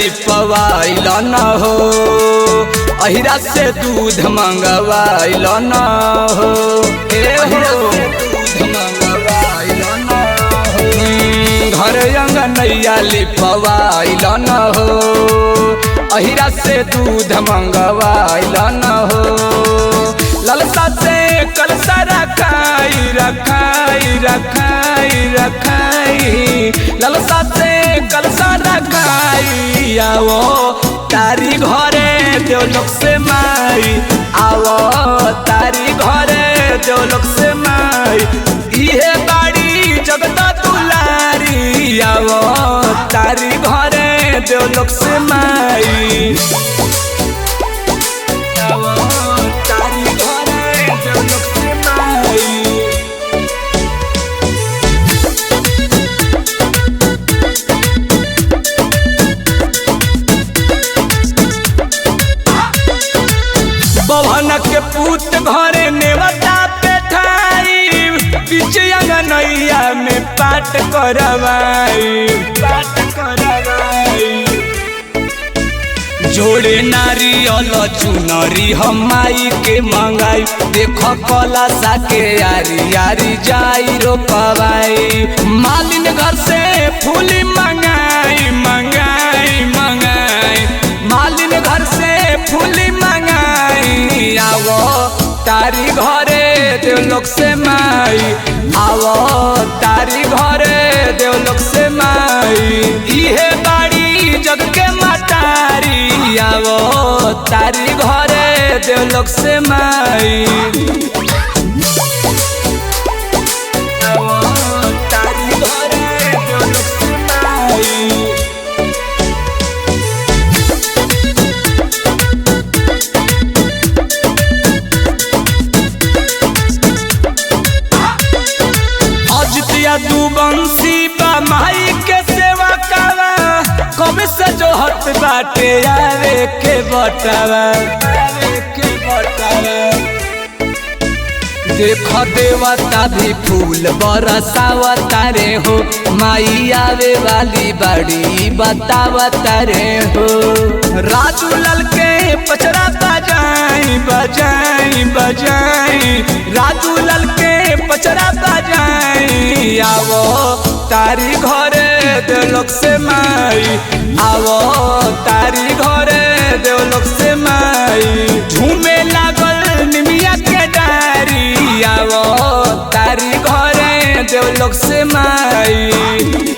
लिपवाइल न हो, अहिरा से दूध मंगवाइल न हो, घर अंगनैया लिपवाइल न हो, अहिरा से दूध मंगवाइल न हो। ललसा से कलसा रखाई रखाई रखाई रखाई, ललसा से कलसा रखाई, आओ तारी घरे देवलोक से माई, आओ तारी घरे देवलोक से माई, इहे बाड़ी जगता दुलारी, आओ तारी घरे देवलोक से माई। बभन के पूत घरे नेवता पे ठाई, बीच अंगनैया में पाठ करवाई, पाठ करवाई। जोड़े नारियल चुनरी हम माई के मंगाई, देख कला सा के यारी यारी जाई रोपवाई। मालिन घर से फूली मंगाई मंगाई मंगाई, मालिन घर से फूली मंगाई, आवो तारी घरे देवलोक से माई, आवो तारी घरे देवलोक से माई, इहे बाड़ी जग के मतारी, आवो तारी घरे देवलोक से माई। तू बंसी बा माई के सेवा कावा, कब से जो हट बाटे आवे के बटावा, आवे के बटावा। देख देवता भी फूल बरसावता रे हो, माई आवे वाली बाड़ी बतावता रे हो। राजू लाल के पचरा बजाई बजाई बजाई, राजू लाल के पचरा बजाई, आवो तारी घरे देवलोक से माई, आवो तारी घरे देवलोक से माई। झूमे लागल निमिया के डारी, आवो तारी घरे देवलोक से माई।